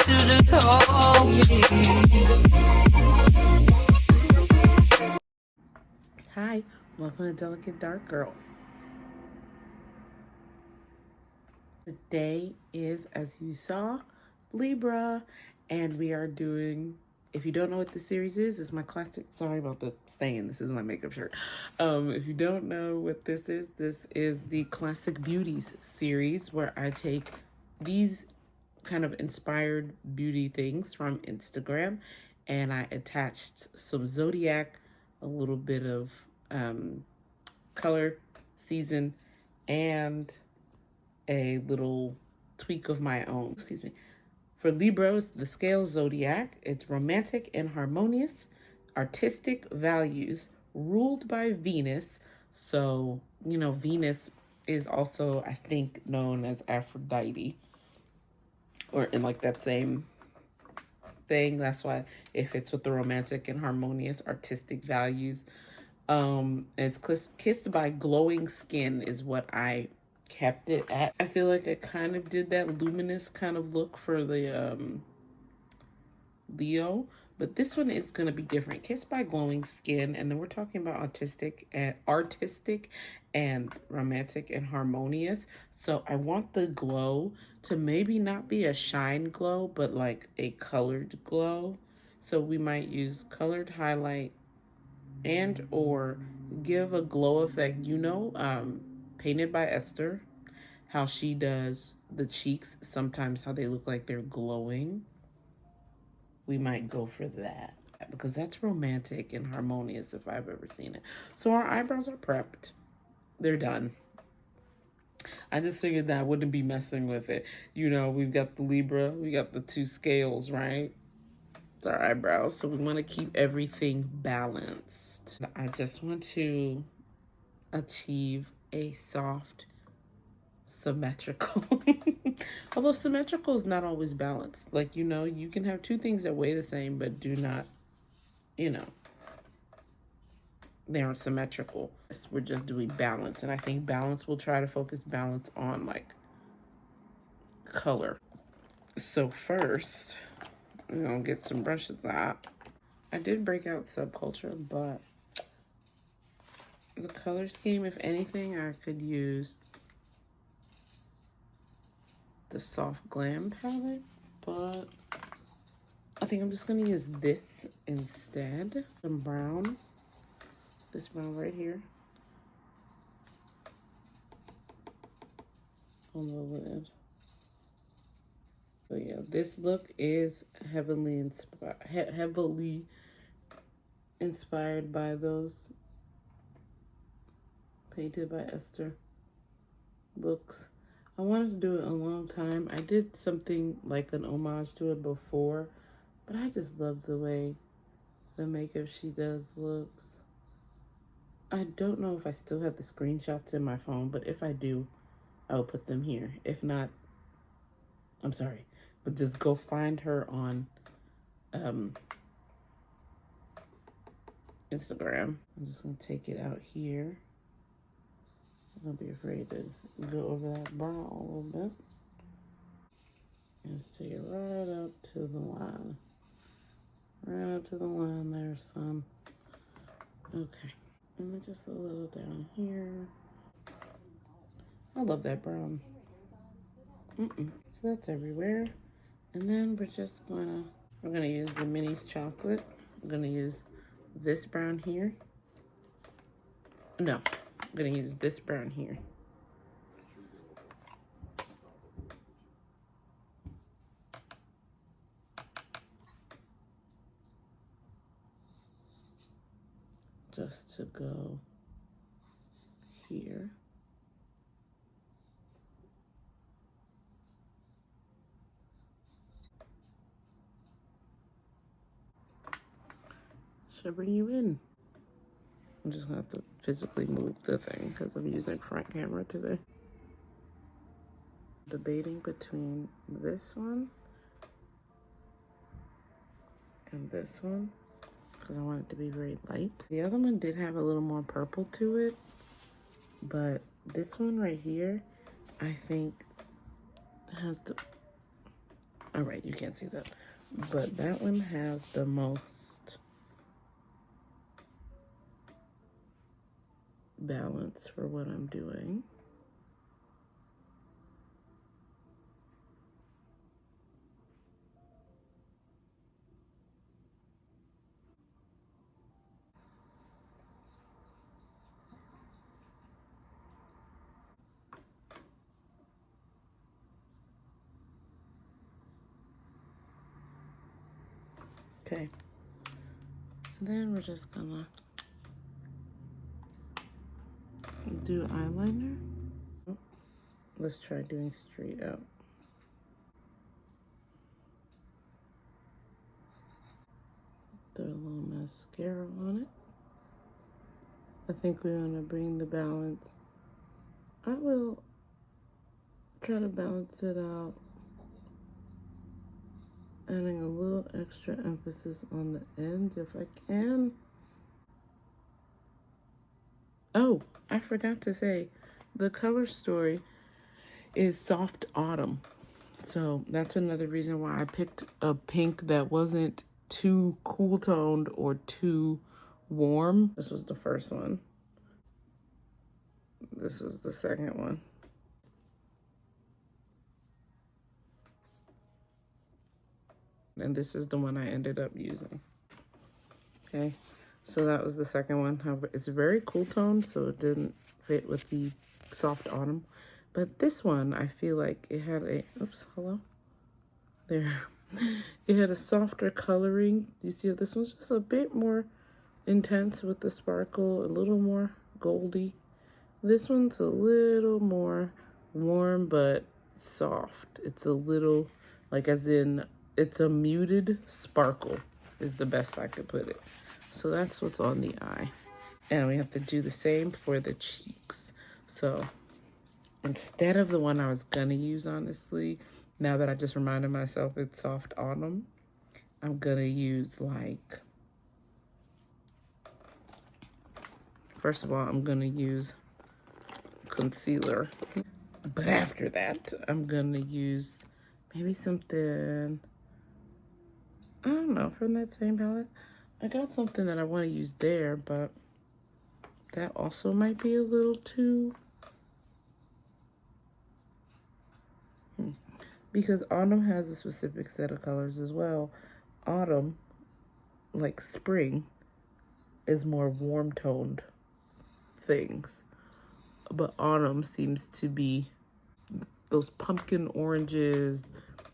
do the talking. Hi, welcome to Delicate Dark Girl. Today is, as you saw, Libra, and we are doing, if you don't know what this series is, it's my classic, sorry about the stain, this is my makeup shirt. If you don't know what this is the Classic Beauties series where I take these kind of inspired beauty things from Instagram and I attached some zodiac, a little bit of color, season, and a little tweak of my own. Excuse me. For Libras, the scale zodiac, it's romantic and harmonious, artistic values, ruled by Venus. So, you know, Venus is also, I think, known as Aphrodite, or in like that same thing. That's why it fits with the romantic and harmonious, artistic values. It's kissed by glowing skin is what I kept it at. I feel like I kind of did that luminous kind of look for the Leo, but this one is going to be different. Kissed by glowing skin, and then we're talking about artistic and romantic and harmonious. So I want the glow to maybe not be a shine glow, but like a colored glow. So we might use colored highlight and or give a glow effect. You know, Painted by Esther, how she does the cheeks, sometimes how they look like they're glowing. We might go for that because that's romantic and harmonious if I've ever seen it. So our eyebrows are prepped. They're done. I just figured that I wouldn't be messing with it. You know, we've got the Libra, we got the two scales, right? It's our eyebrows. So we want to keep everything balanced. I just want to achieve a soft, symmetrical. Although symmetrical is not always balanced. Like, you know, you can have two things that weigh the same, but do not, you know, they aren't symmetrical. We're just doing balance. And I think balance, we'll try to focus balance on like color. So first, we're going to get some brushes out. I did break out Subculture, but the color scheme, if anything, I could use the Soft Glam palette, but I think I'm just gonna use this instead. Some brown, this brown right here on the lid. So yeah, this look is heavily inspired by those Painted by Esther looks. I wanted to do it a long time. I did something like an homage to it before, but I just love the way the makeup she does looks. I don't know if I still have the screenshots in my phone, but if I do, I'll put them here. If not, I'm sorry, but just go find her on Instagram. I'm just gonna take it out here. Don't be afraid to go over that brown a little bit. Just take it right up to the line. Right up to the line there, son. Okay. And then just a little down here. I love that brown. So that's everywhere. And then we're gonna use the Minis chocolate. I'm gonna use this brown here. No, I'm gonna use this brown here. Just to go here. Should I bring you in? I'm just gonna have to physically move the thing because I'm using front camera today. Debating between this one and this one because I want it to be very light. The other one did have a little more purple to it, but this one right here, I think has the All right, you can't see that. But that one has the most balance for what I'm doing. Okay. And then we're just gonna do eyeliner. Let's try doing straight out. Throw a little mascara on it. I think we want to bring the balance. I will try to balance it out, adding a little extra emphasis on the ends if I can. Oh, I forgot to say, the color story is Soft Autumn. So that's another reason why I picked a pink that wasn't too cool toned or too warm. This was the first one. This was the second one. And this is the one I ended up using. Okay, so that was the second one. However, it's very cool toned, so it didn't fit with the Soft Autumn. But this one, I feel like it had a, oops, hello? There. It had a softer coloring. Do you see how this one's just a bit more intense with the sparkle, a little more goldy. This one's a little more warm but soft. It's a little, like as in, it's a muted sparkle is the best I could put it. So that's what's on the eye. And we have to do the same for the cheeks. So instead of the one I was gonna use, honestly, now that I just reminded myself it's Soft Autumn, I'm gonna use like, first of all, I'm gonna use concealer. But after that, I'm gonna use maybe something, I don't know, from that same palette. I got something that I want to use there, but that also might be a little too, because autumn has a specific set of colors as well. Autumn, like spring, is more warm toned things, but autumn seems to be those pumpkin oranges,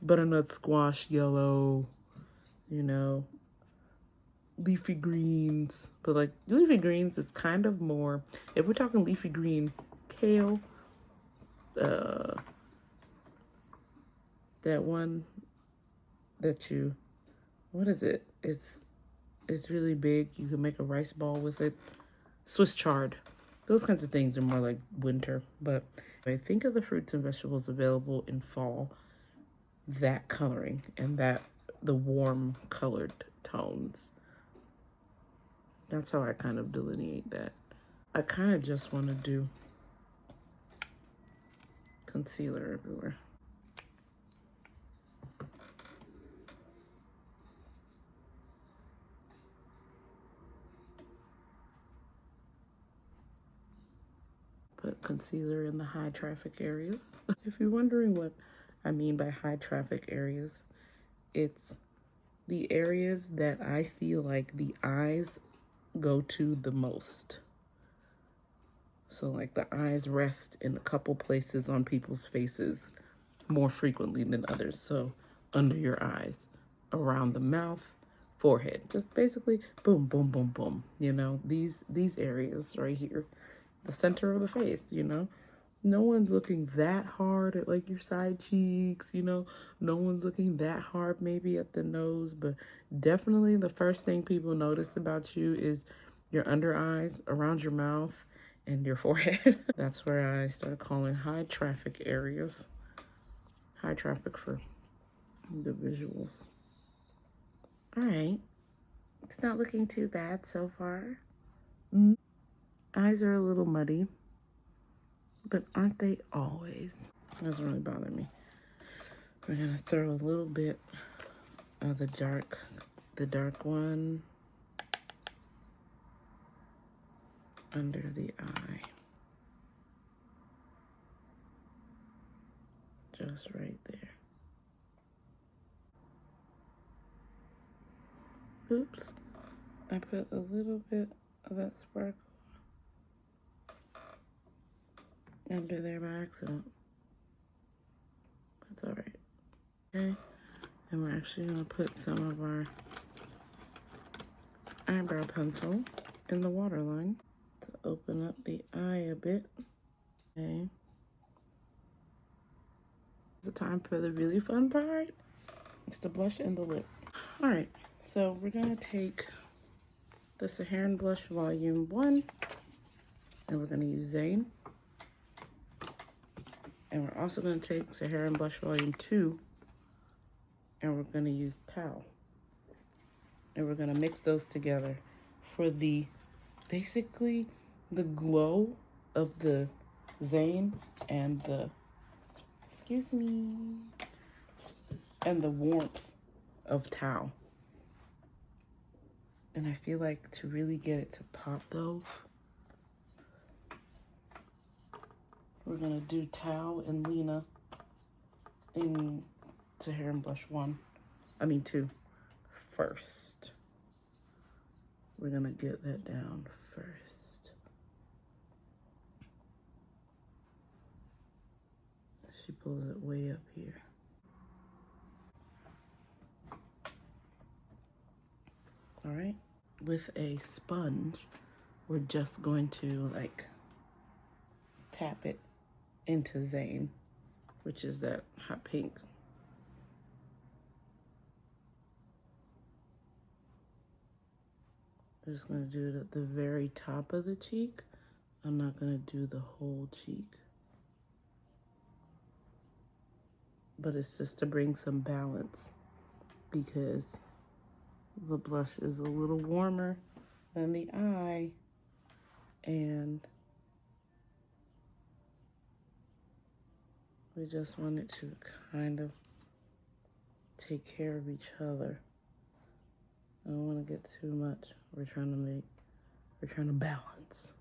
butternut squash yellow, you know, leafy greens. But like leafy greens, it's kind of more, if we're talking leafy green, kale, that one that you, what is it? It's really big. You can make a rice ball with it. Swiss chard. Those kinds of things are more like winter. But I think of the fruits and vegetables available in fall, that coloring and that the warm colored tones. That's how I kind of delineate that. I kind of just want to do concealer everywhere. Put concealer in the high traffic areas. If you're wondering what I mean by high traffic areas, it's the areas that I feel like the eyes go to the most. So like the eyes rest in a couple places on people's faces more frequently than others. So under your eyes, around the mouth, forehead, just basically boom, boom, boom, boom. You know, these areas right here, the center of the face, you know. No one's looking that hard at like your side cheeks, you know. No one's looking that hard maybe at the nose, but definitely the first thing people notice about you is your under eyes, around your mouth, and your forehead. That's where I started calling high traffic areas. High traffic for the visuals. All right. It's not looking too bad so far. Eyes are a little muddy, but aren't they always? That doesn't really bother me. We're gonna throw a little bit of the dark one under the eye. Just right there. Oops, I put a little bit of that sparkle under there by accident. That's all right. Okay, and we're actually gonna put some of our eyebrow pencil in the waterline to open up the eye a bit. Okay. It's the time for the really fun part. It's the blush and the lip. All right, so we're gonna take the Saharan Blush Volume 1, and we're gonna use Zane. And we're also gonna take Saharan Blush Volume 2, and we're gonna use Towel. And we're gonna mix those together for the, basically, the glow of the Zane and the, excuse me, and the warmth of Towel. And I feel like to really get it to pop though, we're gonna do Towel and Leena in Saharan Blush 2 first. We're gonna get that down first. She pulls it way up here. All right, with a sponge, we're just going to like tap it into Zane, which is that hot pink. I'm just gonna do it at the very top of the cheek. I'm not gonna do the whole cheek. But it's just to bring some balance because the blush is a little warmer than the eye, and we just want it to kind of take care of each other. I don't want to get too much. We're trying to balance.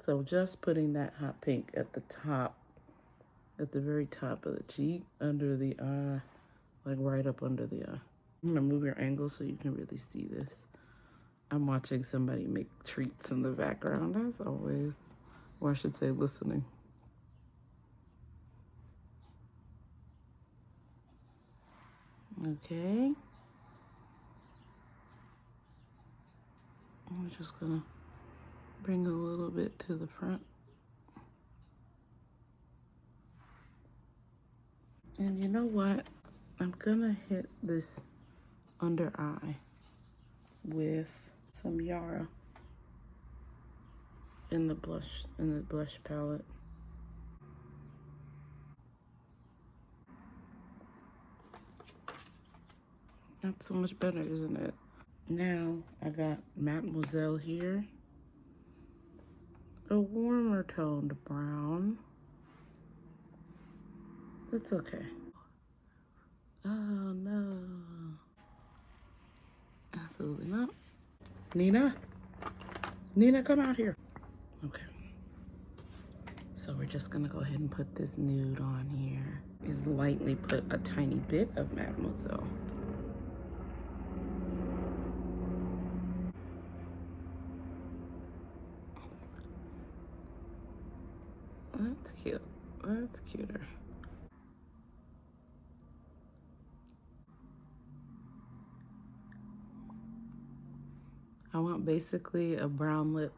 So just putting that hot pink at the top, at the very top of the cheek, under the eye, like right up under the eye. I'm gonna move your angle so you can really see this. I'm watching somebody make treats in the background, as always. Or I should say listening. Okay. I'm just gonna bring a little bit to the front. And you know what? I'm gonna hit this under eye with some Yara in the blush palette. That's so much better, isn't it? Now I got Mademoiselle here, a warmer toned brown. It's okay. Oh no. Absolutely not. Leena, come out here. Okay. So we're just gonna go ahead and put this nude on here. Just lightly put a tiny bit of Mademoiselle. That's cute. That's cuter. I want basically a brown lip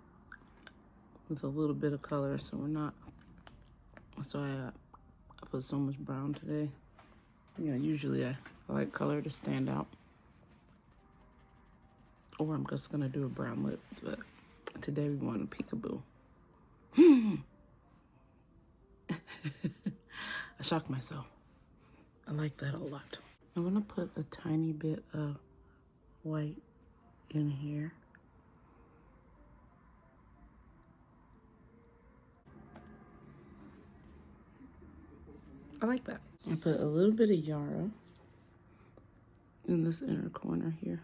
with a little bit of color, so we're not. So I put so much brown today. You know, usually I like color to stand out. Or I'm just gonna do a brown lip, but today we want a peekaboo. I shocked myself. I like that a lot. I'm gonna put a tiny bit of white in here. I like that. I put a little bit of Yara in this inner corner here.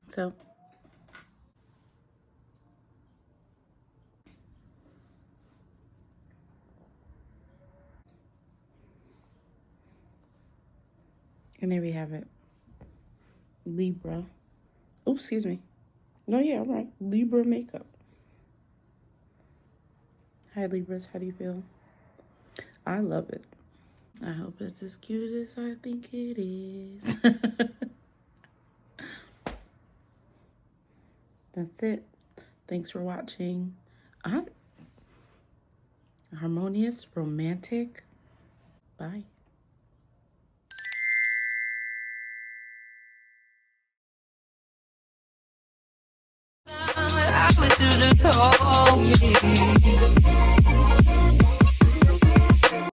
So and there we have it. Libra. Oops, excuse me. No, yeah, I'm right. Libra makeup. Hi, Libras. How do you feel? I love it. I hope it's as cute as I think it is. That's it. Thanks for watching. Harmonious, romantic. Bye. I was through the talking.